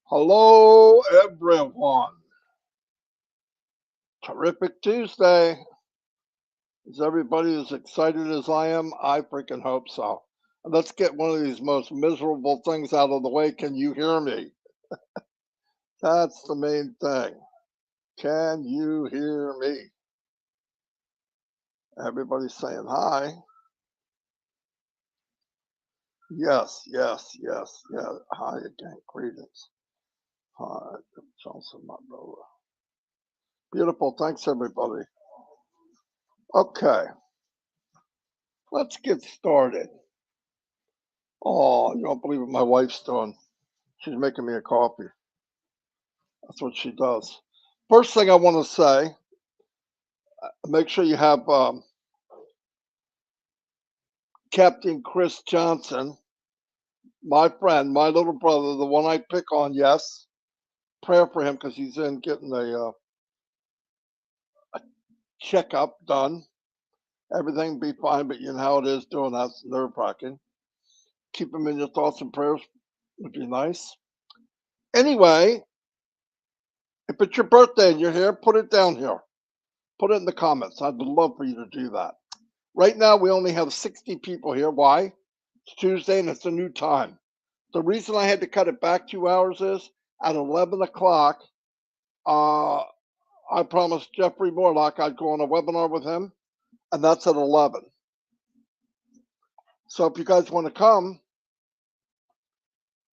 Hello, everyone. Terrific Tuesday. Is everybody as excited as I am? I freaking hope so. And let's get one of these most miserable things out of the way. Can you hear me? That's the main thing. Can you hear me? Everybody's saying hi. Yes, yes, yes, yeah. Hi again. Greetings. Hi, Johnson, my brother. Beautiful. Thanks, everybody. Okay, let's get started. Oh, you don't believe what my wife's doing. She's making me a coffee. That's what she does. First thing I want to say, make sure you have Captain Chris Johnson, my friend, my little brother, the one I pick on. Yes, prayer for him because he's in getting a checkup done. Everything be fine, but you know how it is doing that's nerve wracking. Keep him in your thoughts and prayers would be nice. Anyway, if it's your birthday and you're here, put it down here. Put it in the comments. I'd love for you to do that. Right now, we only have 60 people here. Why? It's Tuesday and it's a new time. The reason I had to cut it back 2 hours is at 11 o'clock, uh, I promised Jeffrey Morlock I'd go on a webinar with him, and that's at 11. So if you guys want to come,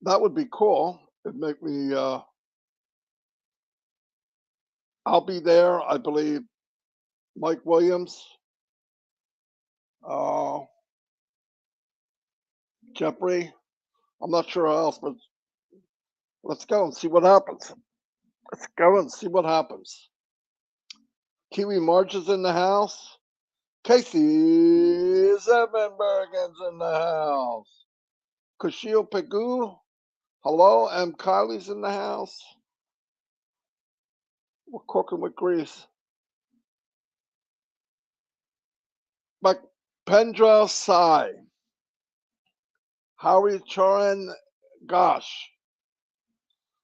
that would be cool. It'd make me, I'll be there. I believe Mike Williams, uh, Jeffrey. I'm not sure how else, but let's go and see what happens. Let's go and see what happens. Kiwi March is in the house. Casey Zevenbergen's in the house. Kushio Pegu. Hello, M. Kylie's in the house. We're cooking with grease. But Pendra Sai. Howie Choran Gosh.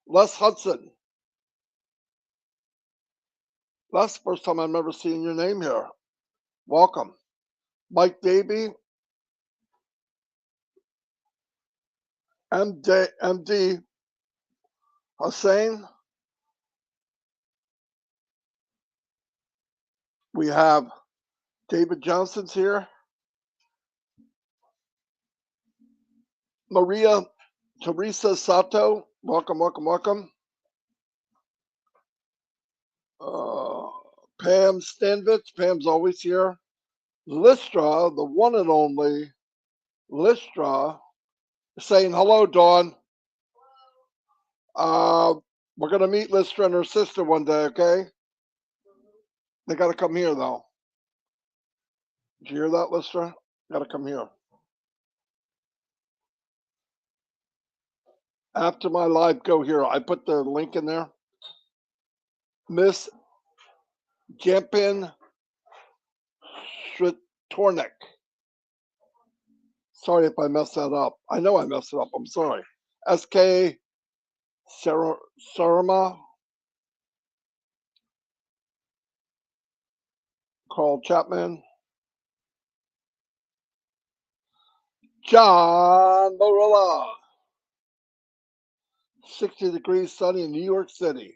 Les Hudson. That's the first time I've ever seen your name here. Welcome. Mike Davey. MD Hussein. We have David Johnson's here. Maria Teresa Sato. Welcome, welcome, welcome. Pam Stanvitz. Pam's always here. Listra, the one and only Listra, saying hello, Dawn. We're going to meet Listra and her sister one day, okay? They got to come here, though. Did you hear that, Listra? Got to come here. After my live, go here. I put the link in there. Miss Jampin Shritornik. Sorry if I messed that up. I know I messed it up. I'm sorry. SK Sarama. Carl Chapman. John Morilla. 60 degrees sunny in New York City.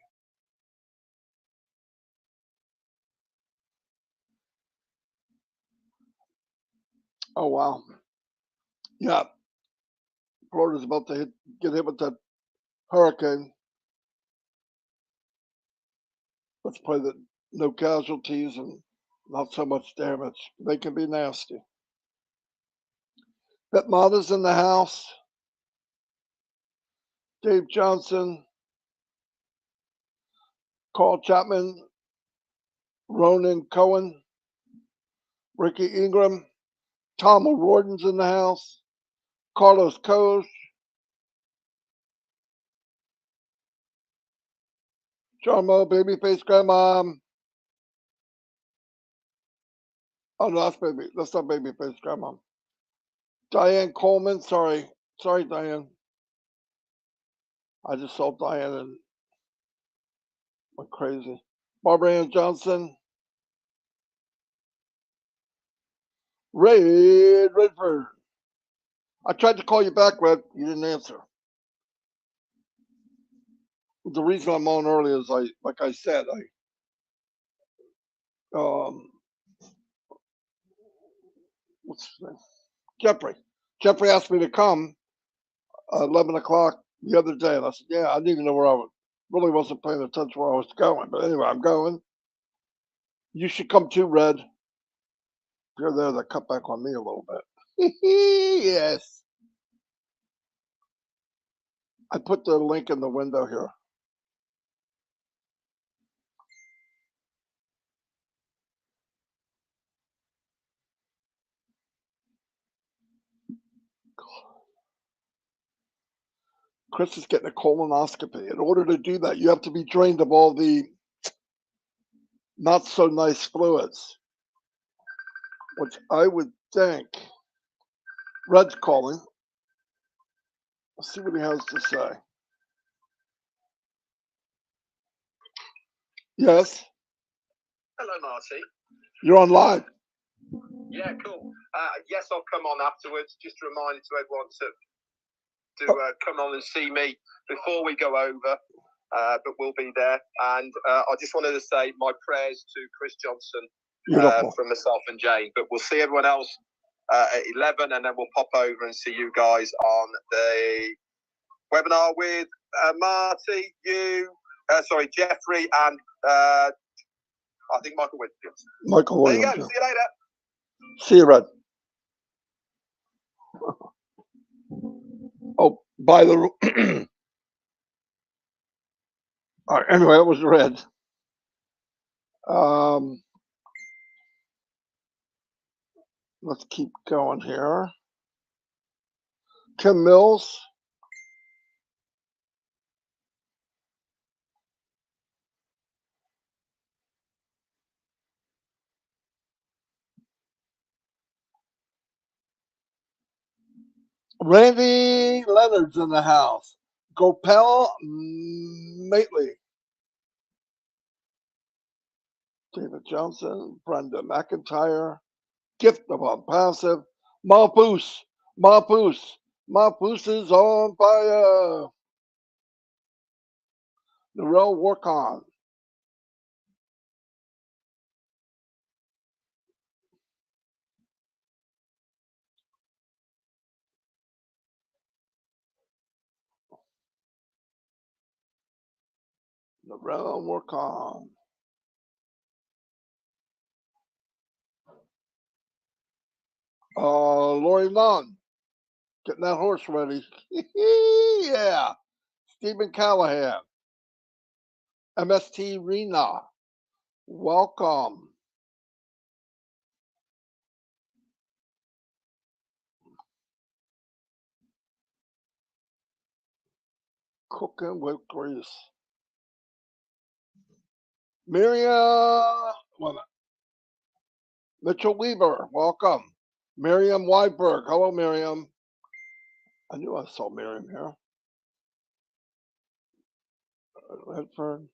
Oh, wow. Yeah. Florida's about to get hit with that hurricane. Let's pray that no casualties and not so much damage. They can be nasty. Betmada's in the house. Dave Johnson. Carl Chapman. Ronan Cohen. Ricky Ingram. Tom O'Riordan's in the house. Carlos Koch. Jarmo, Babyface Grandma. Oh, no, that's not Babyface Grandma. Diane Coleman, sorry, Diane. I just saw Diane and went crazy. Barbara Ann Johnson, Redford. I tried to call you back, Red. You didn't answer. The reason I'm on early is like I said, what's his name? Jeffrey asked me to come 11 o'clock the other day, and I said, yeah, I didn't even know where I was. Really wasn't paying attention where I was going, but anyway, I'm going. You should come too, Red. If you're there, that cut back on me a little bit. Yes. I put the link in the window here. Chris is getting a colonoscopy. In order to do that, you have to be drained of all the not so nice fluids, which I would think Red's calling. Let's see what he has to say. Yes. Hello, Marty. You're on live. Yeah, cool. Yes, I'll come on afterwards. Just a reminder to everyone to come on and see me before we go over. But we'll be there. And I just wanted to say my prayers to Chris Johnson from myself and Jane. But we'll see everyone else at 11, and then we'll pop over and see you guys on the webinar with Marty, Jeffrey, and I think Michael Williams. Michael Williams. There you go. See you later. See you, Red. Oh, by the all right, anyway, it was Red. Let's keep going here. Kim Mills. Randy Leonard's in the house. Gopal Matley. David Johnson, Brenda McIntyre, Gift of ONPASSIVE, Mapoose is on fire. Narelle Workon. Narelle Workon. Lori Nunn. Getting that horse ready. Yeah. Stephen Callahan. MST Rena. Welcome. Cooking with grease. Miriam. Mitchell Weaver. Welcome. Miriam Weinberg. Hello, Miriam. I knew I saw Miriam here. Redford.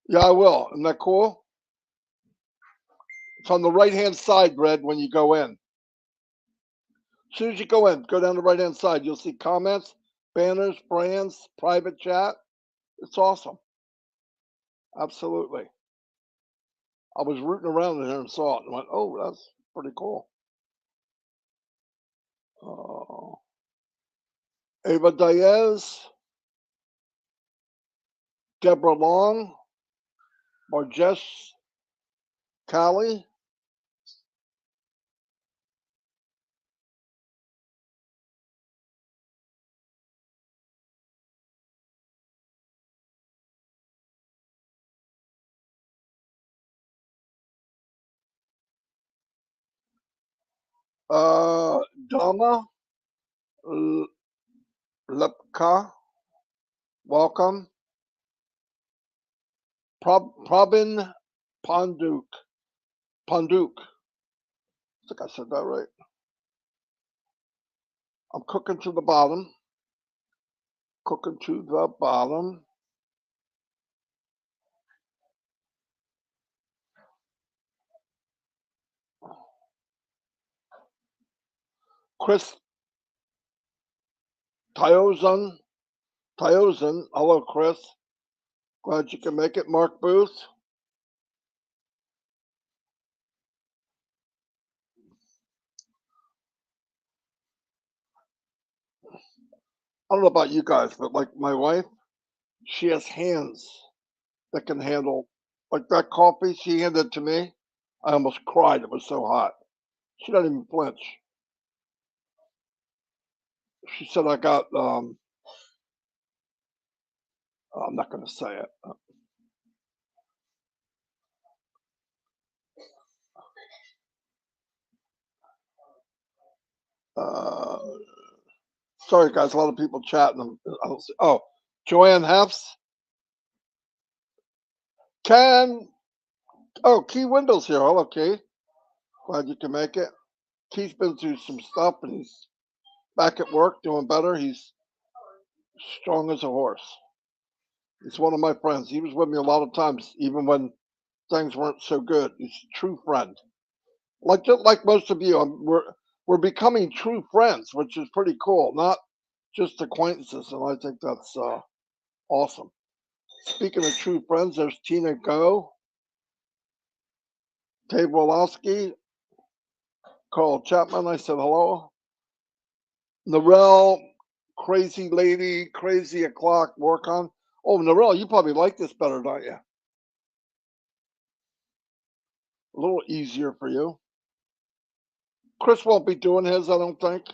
Yeah, I will. Isn't that cool? It's on the right-hand side, Red, when you go in. As soon as you go in, go down the right-hand side. You'll see comments, banners, brands, private chat. It's awesome. Absolutely. I was rooting around in here and saw it and went, oh, that's pretty cool. Ava Diaz, Deborah Long, Marjesh Kali, Dama Lepka, welcome. Prabin Panduk, Panduk. I think I said that right. I'm cooking to the bottom. Cooking to the bottom. Chris Tyozan. Hello, Chris. Glad you can make it. Mark Booth. I don't know about you guys, but like my wife, she has hands that can handle, like that coffee she handed to me. I almost cried. It was so hot. She doesn't even flinch. She said I got, I'm not going to say it. Uh, sorry, guys. A lot of people chatting. I don't see, oh, Joanne Hefts. Key Windows here. Hello, Key. Glad you can make it. Key's been through some stuff and he's back at work doing better. He's strong as a horse. He's one of my friends. He was with me a lot of times, even when things weren't so good. He's a true friend. Just like most of you, we're becoming true friends, which is pretty cool. Not just acquaintances, and I think that's awesome. Speaking of true friends, there's Tina Go, Dave Wolowski, Carl Chapman. I said hello. Narelle, crazy lady, crazy o'clock, work on. Oh, Narelle, you probably like this better, don't you? A little easier for you. Chris won't be doing his, I don't think.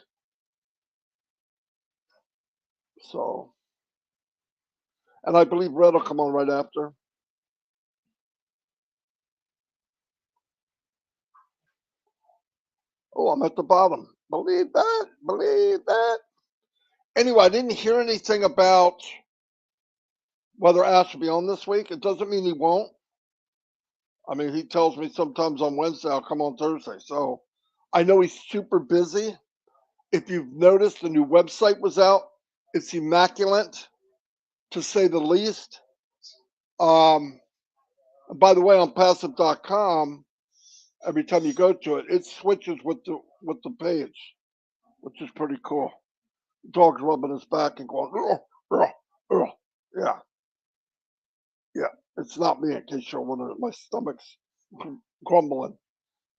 So, and I believe Red will come on right after. Oh, I'm at the bottom. Believe that. Believe that. Anyway, I didn't hear anything about whether Ash will be on this week. It doesn't mean he won't. I mean, he tells me sometimes on Wednesday I'll come on Thursday. So I know he's super busy. If you've noticed, the new website was out. It's immaculate, to say the least. By the way, on passive.com, every time you go to it, it switches with the page, which is pretty cool. The dog's rubbing his back and going, yeah, yeah. It's not me, in case you're wondering. My stomach's grumbling.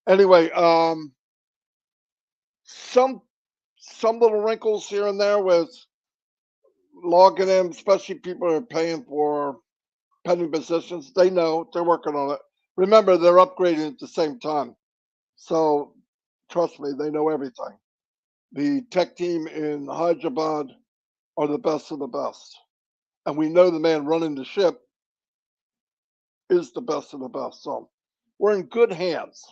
Anyway, some little wrinkles here and there with logging in, especially people who are paying for pending positions. They know they're working on it. Remember, they're upgrading at the same time. So trust me, they know everything. The tech team in Hyderabad are the best of the best. And we know the man running the ship is the best of the best. So we're in good hands.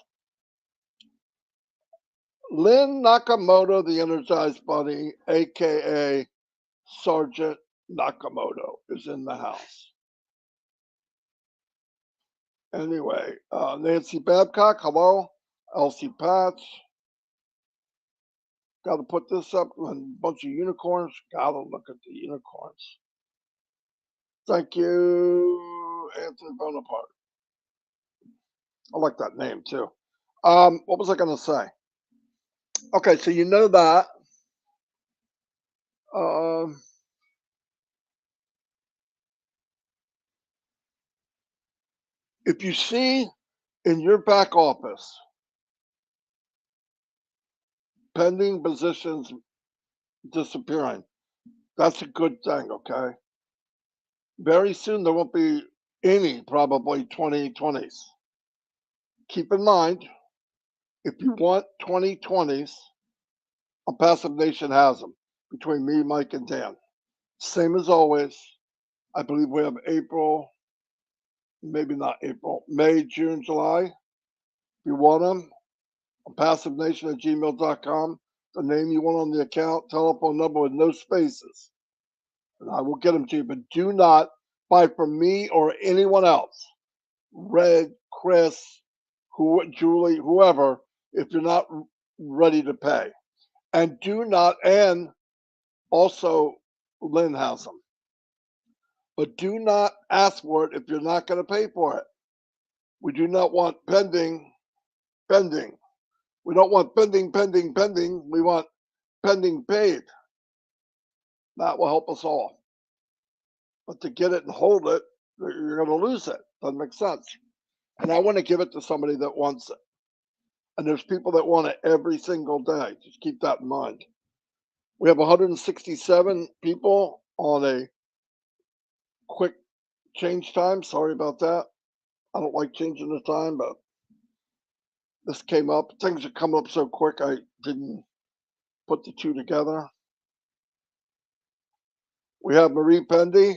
Lynn Nakamoto, the Energized Bunny, aka Sergeant Nakamoto, is in the house. Anyway, Nancy Babcock, hello. Elsie Patch. Got to put this up. A bunch of unicorns. Got to look at the unicorns. Thank you, Anthony Bonaparte. I like that name too. What was I going to say? Okay, so you know that. If you see in your back office pending positions disappearing, that's a good thing, okay? Very soon there won't be any, probably 2020s. Keep in mind, if you want 2020s, a Passive Nation has them between me, Mike, and Dan. Same as always. I believe we have April, maybe not April, May, June, July. If you want them, passivenation@gmail.com, the name you want on the account, telephone number with no spaces. And I will get them to you, but do not buy from me or anyone else. Red, Chris, Julie, whoever, if you're not ready to pay. And do not, and also Lynn has them. But do not ask for it if you're not going to pay for it. We do not want pending. We don't want pending. We want pending paid. That will help us all. But to get it and hold it, you're going to lose it. Doesn't make sense. And I want to give it to somebody that wants it. And there's people that want it every single day. Just keep that in mind. We have 167 people on a quick change time. Sorry about that. I don't like changing the time, but this came up. Things are coming up so quick, I didn't put the two together. We have Marie Pendy,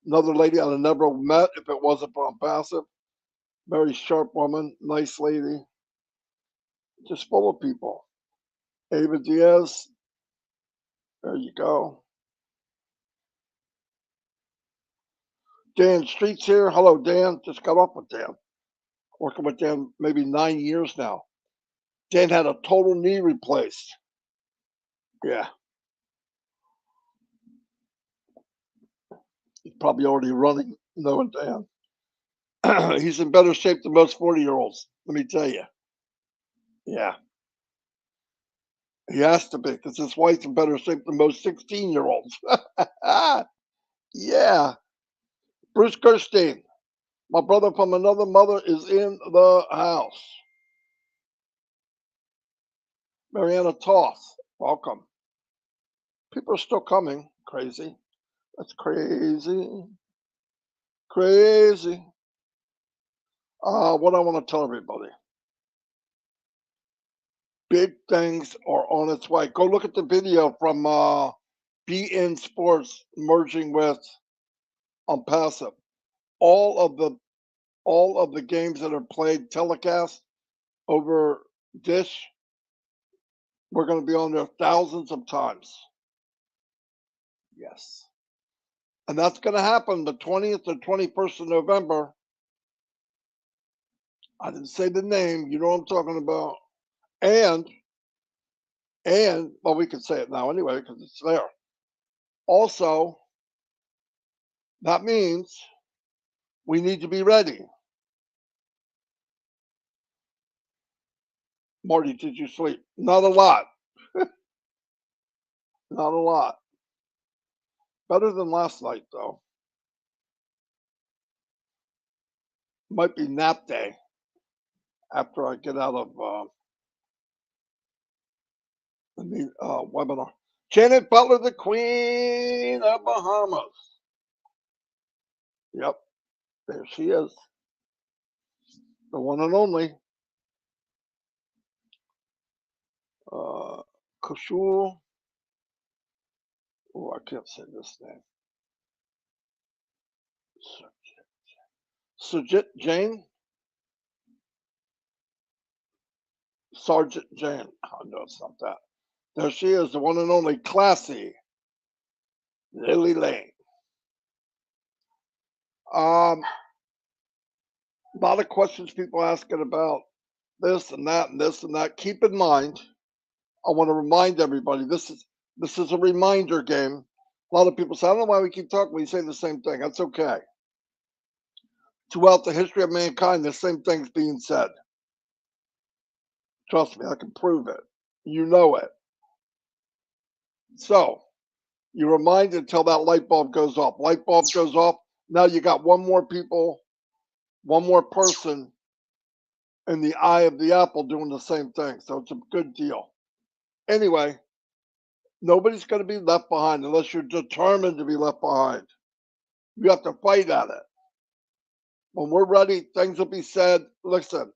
another lady I never met if it wasn't for ONPASSIVE. Very sharp woman, nice lady. Just full of people. Ava Diaz, there you go. Dan Street's here. Hello, Dan. Just got off with Dan. Working with Dan maybe 9 years now. Dan had a total knee replaced. Yeah. He's probably already running, knowing Dan. He's in better shape than most 40-year-olds, let me tell you. Yeah. He has to be, because his wife's in better shape than most 16-year-olds. Yeah. Bruce Gerstein, my brother from another mother, is in the house. Mariana Toth, welcome. People are still coming. Crazy. That's crazy. Crazy. What I want to tell everybody. Big things are on its way. Go look at the video from BN Sports merging with ONPASSIVE. All of the games that are played telecast over Dish, we're going to be on there thousands of times. Yes. And that's going to happen the 20th or 21st of November. I didn't say the name. You know what I'm talking about. And well, we can say it now anyway because it's there. Also, that means we need to be ready. Marty, did you sleep? Not a lot. Not a lot. Better than last night, though. Might be nap day after I get out of the webinar. Janet Butler, the Queen of Bahamas. Yep, there she is. The one and only. Kushul. Oh, I can't say this name. Sujit Jain. Sergeant Jane. Oh, no, it's not that. There she is, the one and only classy Lily Lane. A lot of questions people asking about this and that and this and that. Keep in mind, I want to remind everybody, this is a reminder game. A lot of people say, I don't know why we keep talking, we say the same thing. That's okay. Throughout the history of mankind, the same thing's being said. Trust me, I can prove it. You know it. So, you remind until that light bulb goes off. Light bulb goes off. Now you got one more person in the eye of the apple doing the same thing. So it's a good deal. Anyway, nobody's going to be left behind unless you're determined to be left behind. You have to fight at it. When we're ready, things will be said. Listen,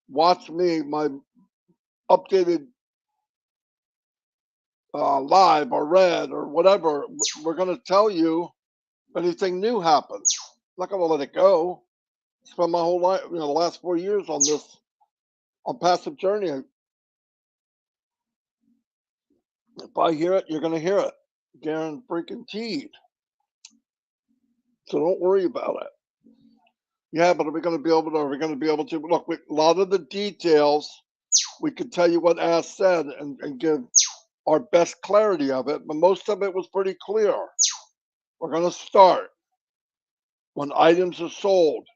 watch me, my updated live or read or whatever. We're going to tell you if anything new happens. I'm not going to let it go. Spend my whole life, the last 4 years on this ONPASSIVE journey. If I hear it, you're going to hear it. Guaranteed. So don't worry about it. Yeah, but are we going to be able to? Are we going to be able to look? A lot of the details we could tell you what Ask said and give our best clarity of it, but most of it was pretty clear. We're going to start when items are sold.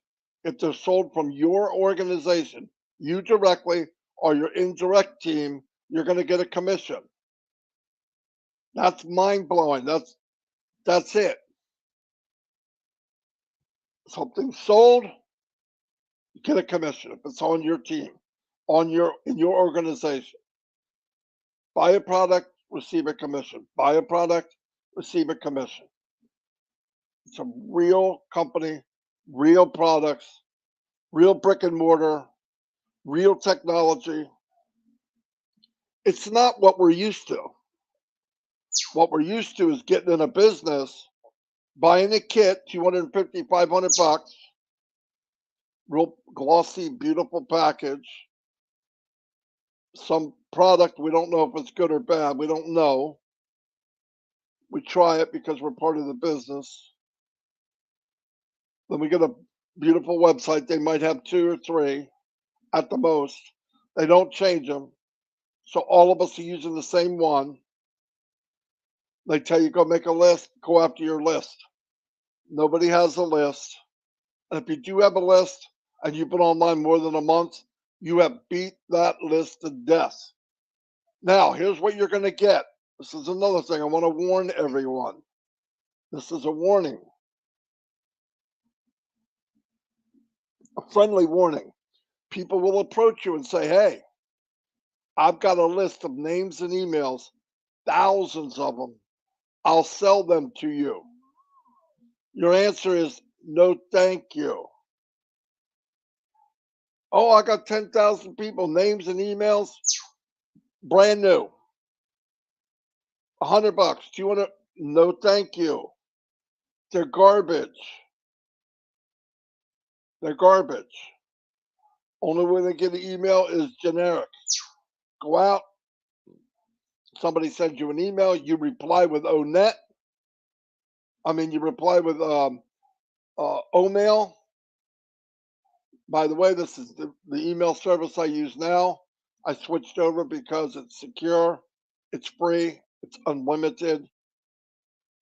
If they're sold from your organization, you directly or your indirect team, you're going to get a commission. That's mind blowing. That's it. Something sold, you get a commission if it's on your team, in your organization. Buy a product, receive a commission. Buy a product, receive a commission. It's a real company, real products, real brick and mortar, real technology. It's not what we're used to. What we're used to is getting in a business, buying a kit, 250, 500 bucks, real glossy, beautiful package, some product we don't know if it's good or bad. We don't know. We try it because we're part of the business. Then we get a beautiful website. They might have 2 or 3 at the most. They don't change them. So all of us are using the same one. They tell you go make a list, go after your list. Nobody has a list. And if you do have a list and you've been online more than a month, you have beat that list to death. Now, here's what you're going to get. This is another thing I want to warn everyone. This is a warning, a friendly warning. People will approach you and say, hey, I've got a list of names and emails, thousands of them. I'll sell them to you. Your answer is no, thank you. Oh, I got 10,000 people, names and emails, brand new. 100 bucks, 200. No, thank you. They're garbage. They're garbage. Only way they get an email is generic. Go out. Somebody sends you an email. You reply with ONET. You reply with OMail. By the way, this is the email service I use now. I switched over because it's secure, it's free, it's unlimited,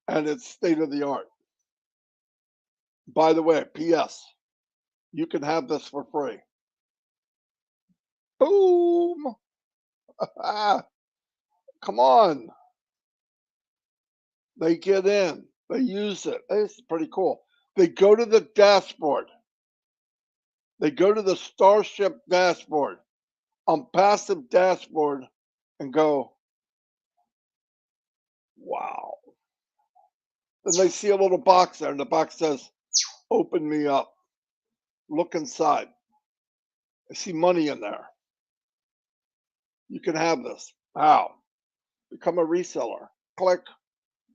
and it's state of the art. By the way, P.S. You can have this for free. Boom! Come on. They get in. They use it. It's pretty cool. They go to the dashboard. They go to the Starship dashboard, ONPASSIVE dashboard, and go, wow. Then they see a little box there, and the box says, open me up. Look inside. I see money in there. You can have this. How? Become a reseller. Click,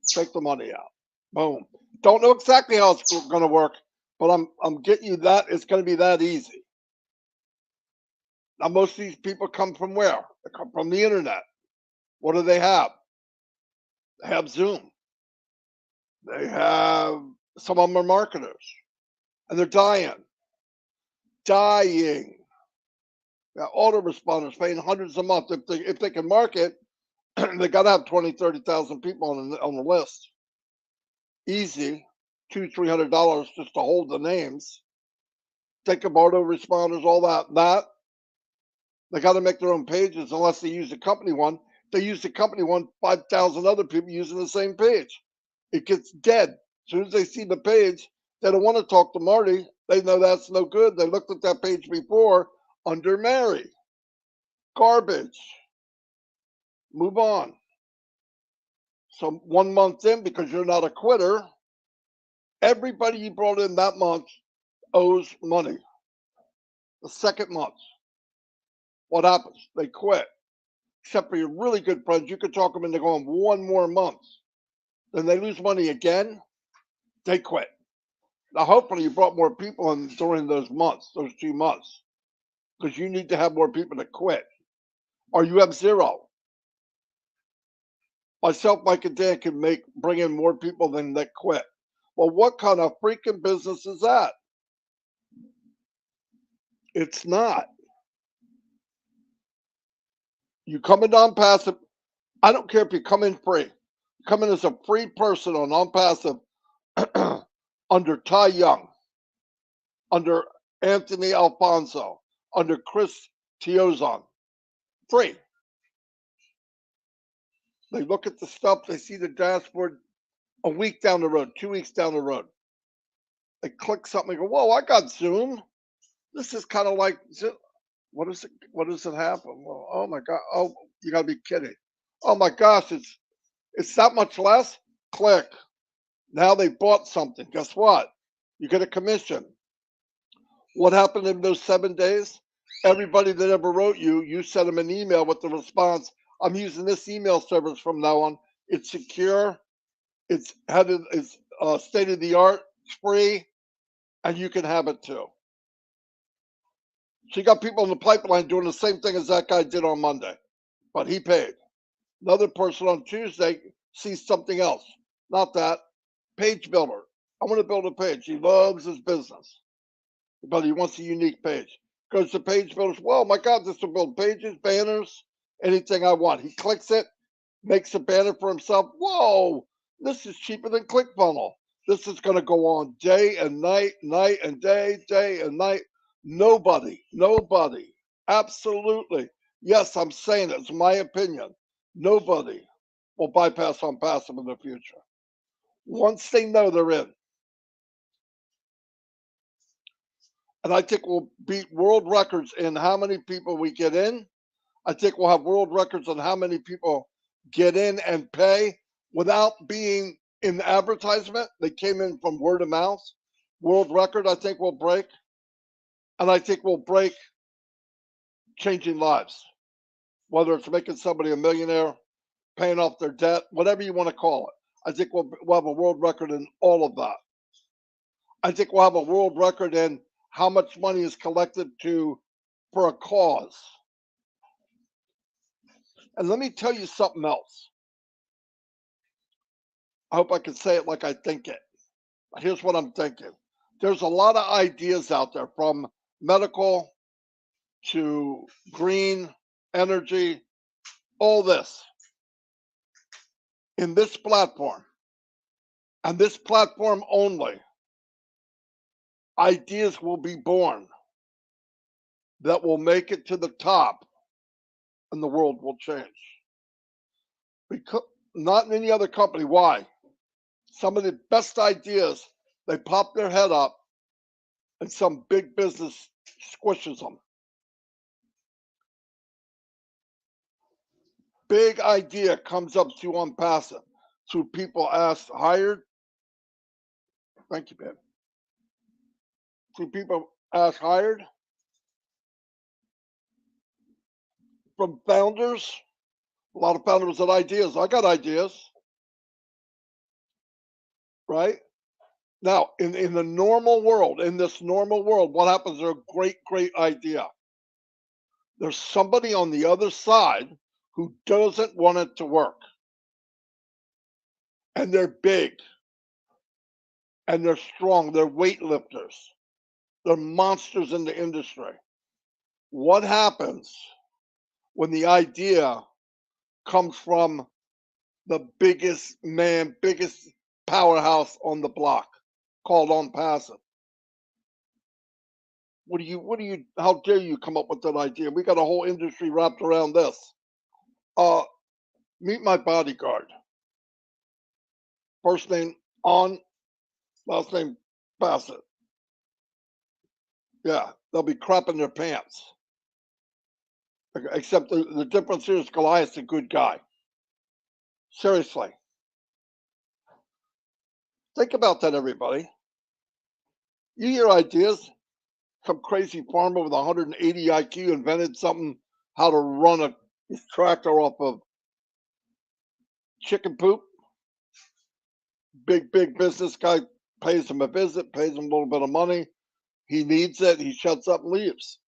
take the money out. Boom. Don't know exactly how it's going to work, but I'm getting you that. It's going to be that easy. Now, most of these people come from where? They come from the internet. What do they have? They have Zoom. They have, some of them are marketers, and they're dying. Now, autoresponders paying hundreds a month. If they can market, they got to have 20, 30,000 people on the list. Easy, $200-300 just to hold the names. Think of autoresponders, all that. They got to make their own pages unless they use the company one. They use the company one, 5,000 other people using the same page. It gets dead. As soon as they see the page, they don't want to talk to Marty. They know that's no good. They looked at that page before under Mary. Garbage. Move on. So 1 month in, because you're not a quitter, everybody you brought in that month owes money. The second month, what happens? They quit. Except for your really good friends, you could talk them into going 1 more month. Then they lose money again, they quit. Now, hopefully you brought more people in during those months, those 2 months, because you need to have more people to quit, or you have zero. Myself, Mike, and Dan can bring in more people than that quit. Well, what kind of freaking business is that? It's not. You come in non-passive. I don't care if you come in free. You come in as a free person on non-passive under Ty Young, under Anthony Alfonso, under Chris Tiozon. Free. They look at the stuff, they see the dashboard a week down the road, 2 weeks down the road. They click something and go, whoa, I got Zoom. This is kind of like Zoom. What is it? What does it happen? Well, oh my God. Oh, you gotta be kidding. Oh my gosh, it's that much less. Click. Now they bought something. Guess what? You get a commission. What happened in those 7 days? Everybody that ever wrote you sent them an email with the response. I'm using this email service from now on. It's secure. It's state of the art. It's free, and you can have it too. So you got people in the pipeline doing the same thing as that guy did on Monday, but he paid. Another person on Tuesday sees something else. Not that. Page builder. I want to build a page. He loves his business, but he wants a unique page. Goes to page builders. Well, my God, this will build pages, banners, anything I want. He clicks it, makes a banner for himself. Whoa, this is cheaper than ClickFunnels. This is going to go on day and night, night and day, day and night. Nobody, absolutely. Yes, I'm saying it. It's my opinion. Nobody will bypass on passive in the future. Once they know they're in. And I think we'll beat world records in how many people we get in. I think we'll have world records on how many people get in and pay without being in the advertisement. They came in from word of mouth. World record, I think we'll break. And I think we'll break changing lives, whether it's making somebody a millionaire, paying off their debt, whatever you want to call it. I think we'll have a world record in all of that. I think we'll have a world record in how much money is collected for a cause. And let me tell you something else. I hope I can say it like I think it. Here's what I'm thinking. There's a lot of ideas out there, from medical to green energy, all this in this platform, and this platform only. Ideas will be born that will make it to the top, and the world will change. Because not in any other company. Why? Some of the best ideas, they pop their head up, and some big business squishes them. Big idea comes up to ONPASSIVE through people asked, hired. Thank you, babe. Through people asked, hired. From founders. A lot of founders had ideas. I got ideas. Right? Now, in the normal world, in this normal world, what happens to a great idea? There's somebody on the other side who doesn't want it to work. And they're big. And they're strong. They're weightlifters. They're monsters in the industry. What happens when the idea comes from the biggest powerhouse on the block, called ONPASSIVE? How dare you come up with that idea? We got a whole industry wrapped around this. Meet my bodyguard. First name On, last name Bassett. Yeah, they'll be crapping their pants. Except the difference here is Goliath's a good guy. Seriously. Think about that, everybody. You hear ideas. Some crazy farmer with 180 IQ invented something, how to run a tractor off of chicken poop. Big business guy pays him a visit, pays him a little bit of money. He needs it. He shuts up and leaves.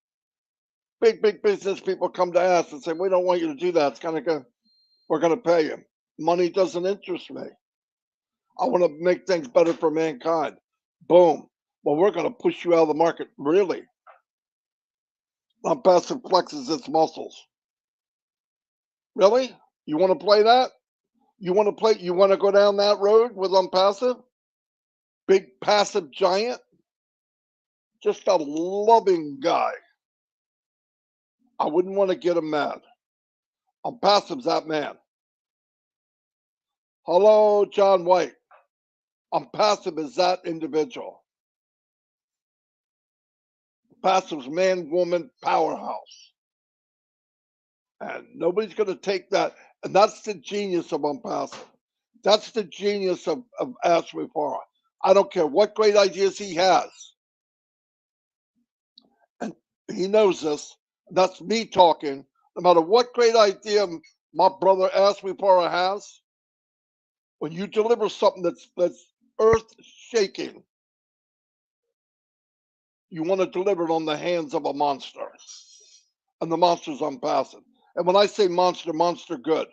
Big business people come to us and say, we don't want you to do that. We're going to pay you. Money doesn't interest me. I want to make things better for mankind. Boom. Well, we're going to push you out of the market. Really? Unpassive flexes its muscles. Really? You want to play that? You want to go down that road with unpassive? Big passive giant? Just a loving guy. I wouldn't want to get him mad. Unpassive's that man. Hello, John White. Unpassive is that individual. Passive's man, woman, powerhouse. And nobody's going to take that. And that's the genius of unpassive. That's the genius of Ashwin Farah. I don't care what great ideas he has. And he knows this. That's me talking. No matter what great idea my brother Ashwin Farah has, when you deliver something that's earth shaking, you want to deliver it on the hands of a monster. And the monster's unpassive. And when I say monster, monster good.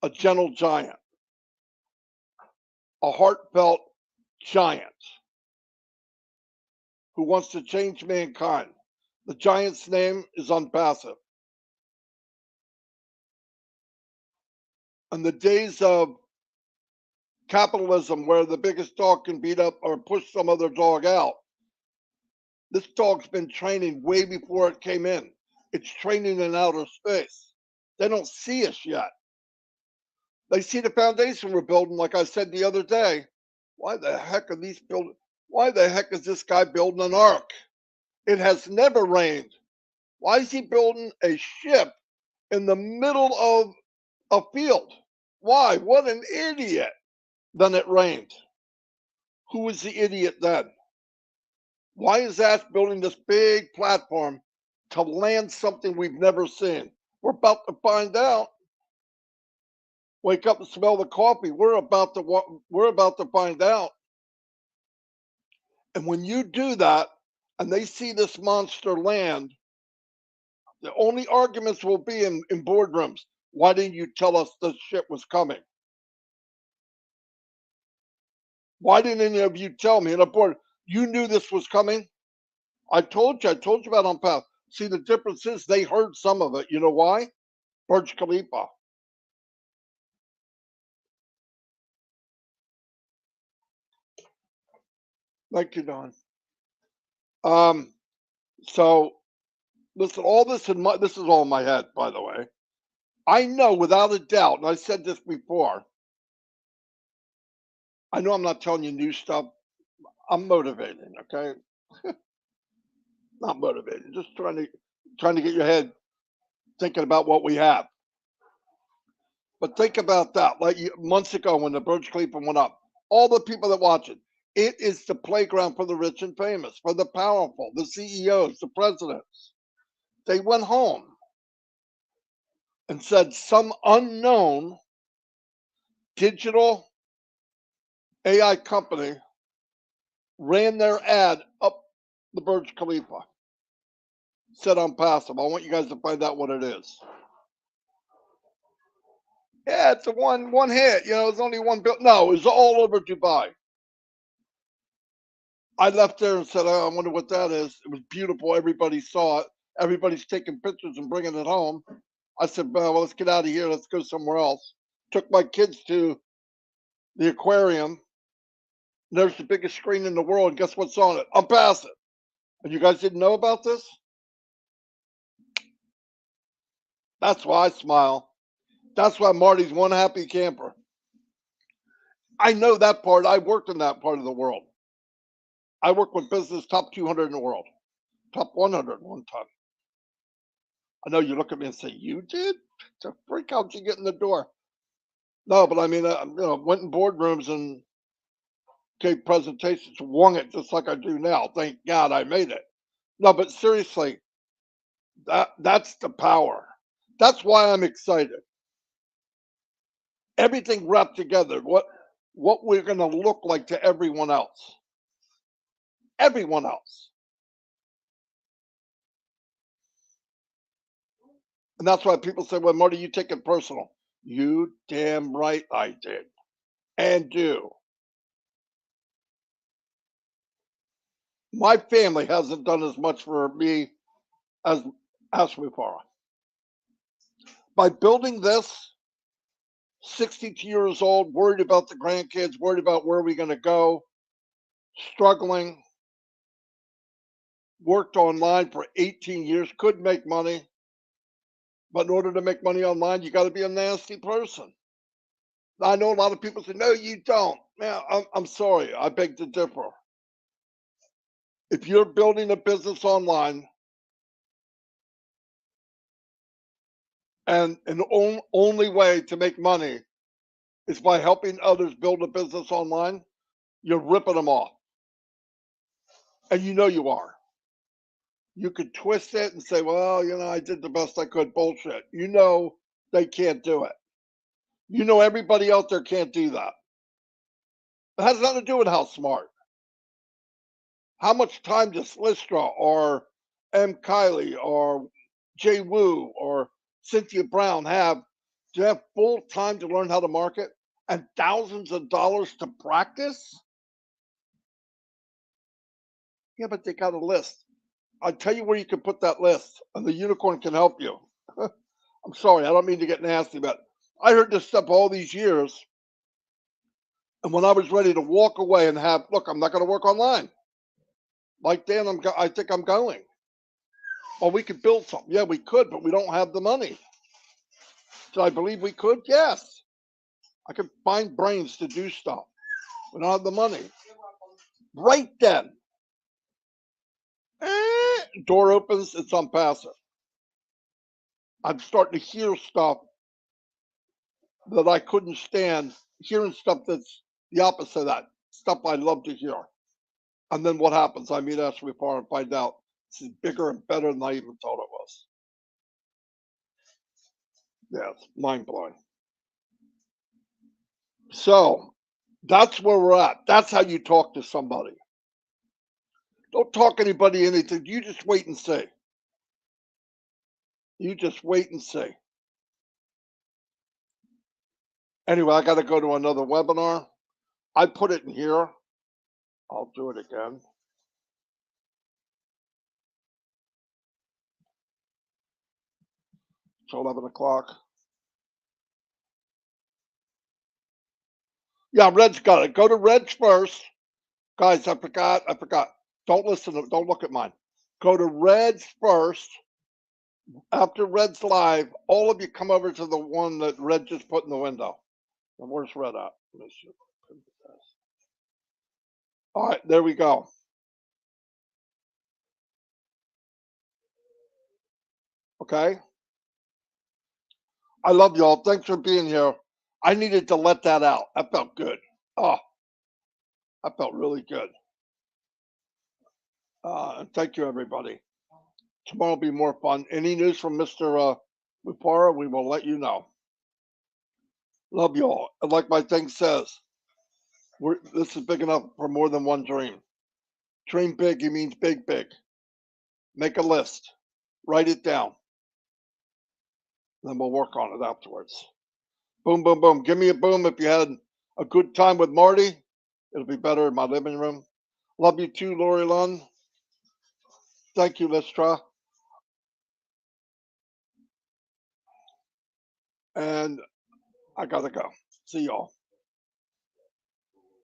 A gentle giant. A heartfelt giant who wants to change mankind. The giant's name is unpassive. And the days of capitalism where the biggest dog can beat up or push some other dog out, this dog's been training way before it came in. It's training in outer space. They don't see us yet. They see the foundation we're building, like I said the other day. Why the heck are these building? Why the heck is this guy building an ark? It has never rained. Why is he building a ship in the middle of a field? Why? What an idiot. Then it rained. Who was the idiot then? Why is Ash building this big platform to land something we've never seen? We're about to find out. Wake up and smell the coffee. We're about to find out. And when you do that, and they see this monster land, the only arguments will be in boardrooms. Why didn't you tell us this shit was coming? Why didn't any of you tell me in a board? You knew this was coming. I told you about UnPath. See, the difference is they heard some of it. You know why? Burj Khalifa. Thank you, Don. So listen, all this this is all in my head, by the way. I know without a doubt, and I said this before. I know I'm not telling you new stuff. I'm motivating, okay? Not motivating, just trying to get your head thinking about what we have. But think about that. Like months ago when the Burj Khalifa went up, all the people that watch it, it is the playground for the rich and famous, for the powerful, the CEOs, the presidents. They went home and said some unknown digital AI company ran their ad up the Burj Khalifa. Said unpassive. I want you guys to find out what it is. Yeah, it's a one hit. You know, it's only one bill. No, it's all over Dubai. I left there and said, oh, I wonder what that is. It was beautiful. Everybody saw it. Everybody's taking pictures and bringing it home. I said, well, let's get out of here. Let's go somewhere else. Took my kids to the aquarium. There's the biggest screen in the world. And guess what's on it? Unpassive. And you guys didn't know about this? That's why I smile. That's why Marty's one happy camper. I know that part. I worked in that part of the world. I worked with business top 200 in the world, top 100 one time. I know you look at me and say, you did? It's a freak out you get in the door. No, but I mean, went in boardrooms and gave presentations, won it just like I do now. Thank God I made it. No, but seriously, that's the power. That's why I'm excited. Everything wrapped together. What we're going to look like to everyone else. Everyone else. And that's why people say, well, Marty, you take it personal. You damn right I did. And do. My family hasn't done as much for me as Aswipara. By building this, 62 years old, worried about the grandkids, worried about where we're going to go, struggling, worked online for 18 years, couldn't make money. But in order to make money online, you got to be a nasty person. I know a lot of people say, no, you don't. Man, I'm sorry. I beg to differ. If you're building a business online and an only way to make money is by helping others build a business online, you're ripping them off. And you know you are. You could twist it and say, well, I did the best I could. Bullshit. You know they can't do it. You know everybody out there can't do that. It has nothing to do with how smart. How much time does Listra or M. Kiley or Jay Wu or Cynthia Brown have? Do you have full time to learn how to market and thousands of dollars to practice? Yeah, but they got a list. I'll tell you where you can put that list, and the unicorn can help you. I'm sorry, I don't mean to get nasty, but I heard this stuff all these years. And when I was ready to walk away and look, I'm not going to work online. Like Dan, I think I'm going. Well, we could build something. Yeah, we could, but we don't have the money. Do I believe we could? Yes. I could find brains to do stuff. We don't have the money. Right then, door opens, it's unpassive. I'm starting to hear stuff that I couldn't stand, hearing stuff that's the opposite of that, stuff I love to hear. And then what happens? I meet Ashley Farr and find out this is bigger and better than I even thought it was. Yeah, it's mind-blowing. So that's where we're at. That's how you talk to somebody. Don't talk anybody anything. You just wait and see. You just wait and see. Anyway, I got to go to another webinar. I put it in here. I'll do it again. It's 11 o'clock. Yeah, Red's got it. Go to Red's first. Guys, I forgot. Don't listen. Don't look at mine. Go to Red's first. After Red's live, all of you come over to the one that Red just put in the window. And where's Red at? Let me see. All right, there we go. Okay. I love y'all. Thanks for being here. I needed to let that out. That felt good. Oh, that felt really good. And thank you, everybody. Tomorrow will be more fun. Any news from Mr. Mupara, we will let you know. Love y'all. And like my thing says, this is big enough for more than one dream. Dream big, he means big, big. Make a list. Write it down. Then we'll work on it afterwards. Boom, boom, boom. Give me a boom if you had a good time with Marty. It'll be better in my living room. Love you too, Lori Lund. Thank you, Listra. And I gotta go. See y'all.